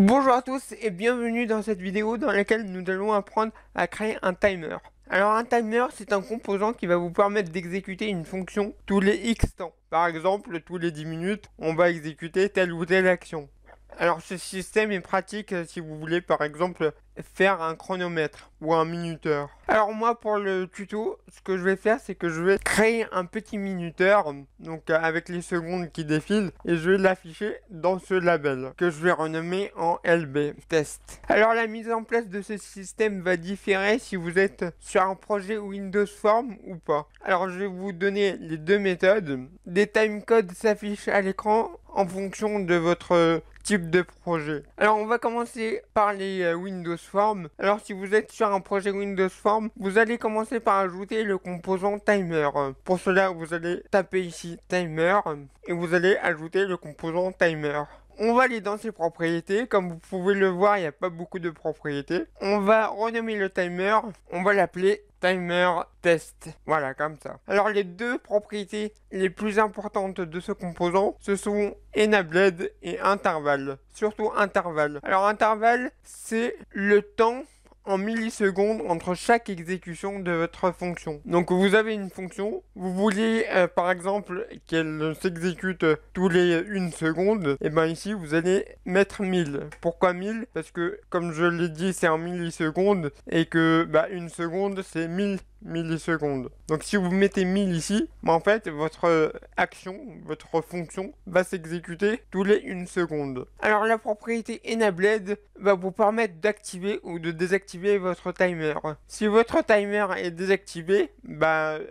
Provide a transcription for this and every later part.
Bonjour à tous et bienvenue dans cette vidéo dans laquelle nous allons apprendre à créer un timer. Alors un timer, c'est un composant qui va vous permettre d'exécuter une fonction tous les X temps. Par exemple, tous les 10 minutes, on va exécuter telle ou telle action. Alors ce système est pratique si vous voulez par exemple faire un chronomètre ou un minuteur. Alors moi pour le tuto, ce que je vais faire c'est que je vais créer un petit minuteur donc avec les secondes qui défilent et je vais l'afficher dans ce label que je vais renommer en LB test. Alors la mise en place de ce système va différer si vous êtes sur un projet Windows Form ou pas. Alors je vais vous donner les deux méthodes. Des timecodes s'affichent à l'écran en fonction de votre type de projet. Alors on va commencer par les Windows Form. Alors si vous êtes sur un projet Windows Form, vous allez commencer par ajouter le composant timer. Pour cela, vous allez taper ici timer et vous allez ajouter le composant timer. On va aller dans ses propriétés. Comme vous pouvez le voir, il n'y a pas beaucoup de propriétés. On va renommer le timer. On va l'appeler timer test. Voilà, comme ça. Alors, les deux propriétés les plus importantes de ce composant, ce sont enabled et intervalle. Surtout intervalle. Alors, intervalle, c'est le temps en millisecondes entre chaque exécution de votre fonction. Donc vous avez une fonction, vous voulez par exemple qu'elle s'exécute tous les 1 seconde, et bien ici vous allez mettre 1000. Pourquoi 1000? Parce que comme je l'ai dit c'est en millisecondes et que 1 seconde c'est 1000 millisecondes. Donc si vous mettez 1000 ici, en fait votre action, votre fonction va s'exécuter tous les 1 seconde. Alors la propriété enabled va vous permettre d'activer ou de désactiver votre timer. Si votre timer est désactivé,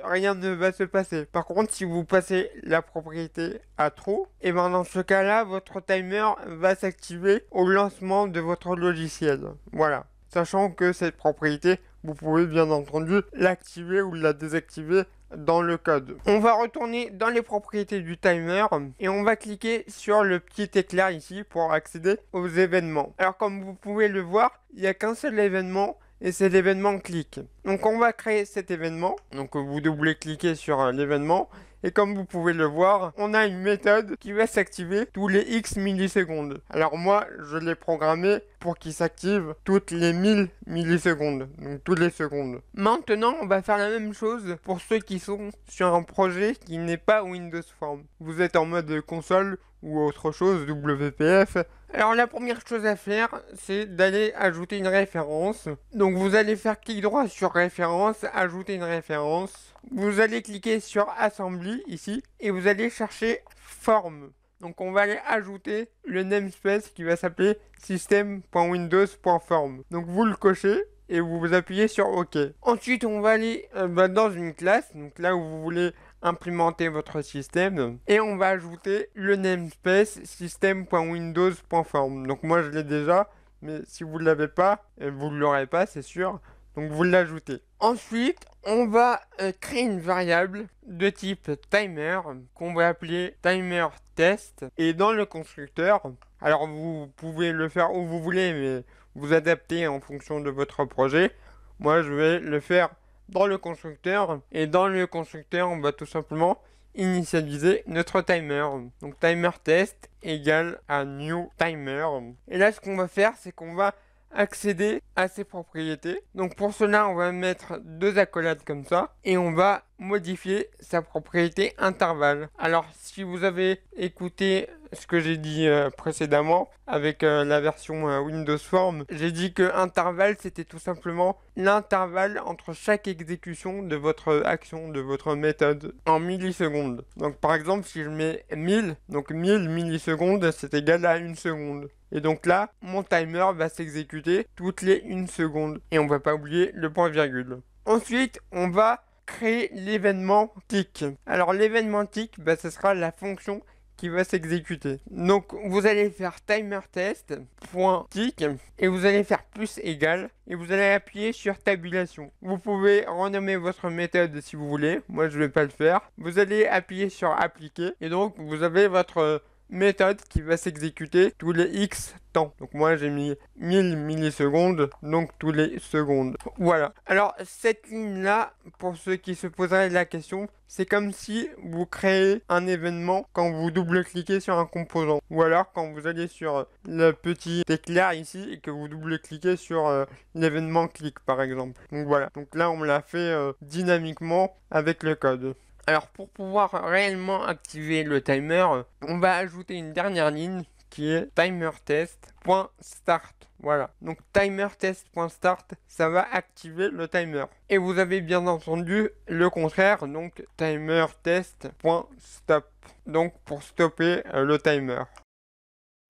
rien ne va se passer. Par contre, si vous passez la propriété à trop, et dans ce cas-là, votre timer va s'activer au lancement de votre logiciel. Voilà. Sachant que cette propriété, vous pouvez bien entendu l'activer ou la désactiver dans le code. On va retourner dans les propriétés du timer et on va cliquer sur le petit éclair ici pour accéder aux événements. Alors comme vous pouvez le voir, il n'y a qu'un seul événement et c'est l'événement click. Donc on va créer cet événement. Donc vous double-cliquez sur l'événement. Et comme vous pouvez le voir, on a une méthode qui va s'activer tous les X millisecondes. Alors moi, je l'ai programmé pour qu'il s'active toutes les 1000 millisecondes, donc toutes les secondes. Maintenant, on va faire la même chose pour ceux qui sont sur un projet qui n'est pas Windows Form. Vous êtes en mode console ou autre chose, WPF. Alors la première chose à faire, c'est d'aller ajouter une référence. Donc vous allez faire clic droit sur référence, ajouter une référence. Vous allez cliquer sur Assembly ici et vous allez chercher Form. Donc on va aller ajouter le namespace qui va s'appeler system.windows.form. Donc vous le cochez et vous appuyez sur OK. Ensuite on va aller dans une classe, donc là où vous voulez implémenter votre système et on va ajouter le namespace system.windows.form. Donc moi je l'ai déjà, mais si vous ne l'avez pas, vous ne l'aurez pas c'est sûr. Donc vous l'ajoutez. Ensuite, on va créer une variable de type timer qu'on va appeler timer test. Et dans le constructeur, alors vous pouvez le faire où vous voulez, mais vous adaptez en fonction de votre projet. Moi, je vais le faire dans le constructeur. Et dans le constructeur, on va tout simplement initialiser notre timer. Donc timer test égale à new timer. Et là, ce qu'on va faire, c'est qu'on va accéder à ses propriétés. Donc pour cela, on va mettre deux accolades comme ça et on va modifier sa propriété intervalle. Alors si vous avez écouté ce que j'ai dit précédemment avec la version Windows Form, j'ai dit que intervalle c'était tout simplement l'intervalle entre chaque exécution de votre action, de votre méthode en millisecondes. Donc par exemple si je mets 1000, donc 1000 millisecondes c'est égal à 1 seconde. Et donc là, mon timer va s'exécuter toutes les 1 seconde. Et on va pas oublier le point virgule. Ensuite, on va créer l'événement tick. Alors l'événement tick, ce sera la fonction qui va s'exécuter. Donc vous allez faire timer test .tick et vous allez faire plus égal et vous allez appuyer sur tabulation. Vous pouvez renommer votre méthode si vous voulez. Moi je vais pas le faire. Vous allez appuyer sur appliquer et donc vous avez votre méthode qui va s'exécuter tous les X temps. Donc moi j'ai mis 1000 millisecondes, donc tous les secondes. Voilà. Alors cette ligne-là, pour ceux qui se poseraient la question, c'est comme si vous créez un événement quand vous double-cliquez sur un composant. Ou alors quand vous allez sur le petit éclair ici et que vous double-cliquez sur l'événement clic par exemple. Donc voilà. Donc là on l'a fait dynamiquement avec le code. Alors pour pouvoir réellement activer le timer, on va ajouter une dernière ligne qui est timerTest.start. Voilà, donc timerTest.start, ça va activer le timer. Et vous avez bien entendu le contraire, donc timerTest.stop, donc pour stopper le timer.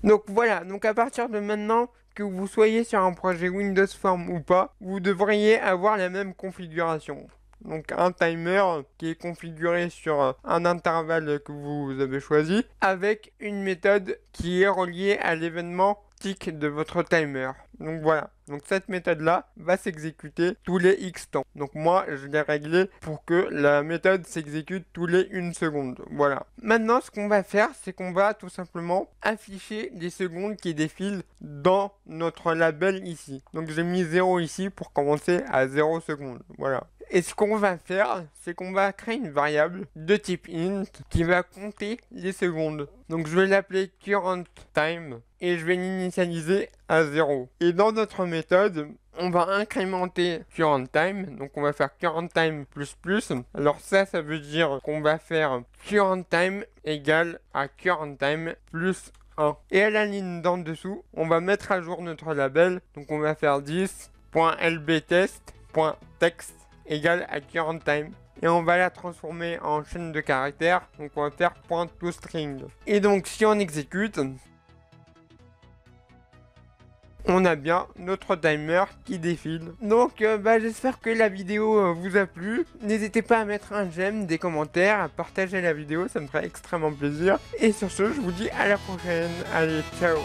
Donc voilà, donc à partir de maintenant, que vous soyez sur un projet Windows Form ou pas, vous devriez avoir la même configuration. Donc un timer qui est configuré sur un intervalle que vous avez choisi avec une méthode qui est reliée à l'événement tick de votre timer. Donc voilà, donc cette méthode là va s'exécuter tous les X temps. Donc moi je l'ai réglé pour que la méthode s'exécute tous les 1 seconde. Voilà. Maintenant ce qu'on va faire, c'est qu'on va tout simplement afficher les secondes qui défilent dans notre label ici. Donc j'ai mis 0 ici pour commencer à 0 secondes. Voilà. Et ce qu'on va faire, c'est qu'on va créer une variable de type int qui va compter les secondes. Donc je vais l'appeler currentTime et je vais l'initialiser à 0. Et dans notre méthode, on va incrémenter currentTime. Donc on va faire currentTime plus plus. Alors ça veut dire qu'on va faire currentTime égale à currentTime plus 1. Et à la ligne d'en dessous, on va mettre à jour notre label. Donc on va faire 10.lbtest.text égale à currentTime et on va la transformer en chaîne de caractères, donc on va faire .toString. Et donc si on exécute, on a bien notre timer qui défile. Donc j'espère que la vidéo vous a plu. N'hésitez pas à mettre un j'aime, des commentaires, à partager la vidéo, ça me ferait extrêmement plaisir. Et sur ce, je vous dis à la prochaine. Allez, ciao.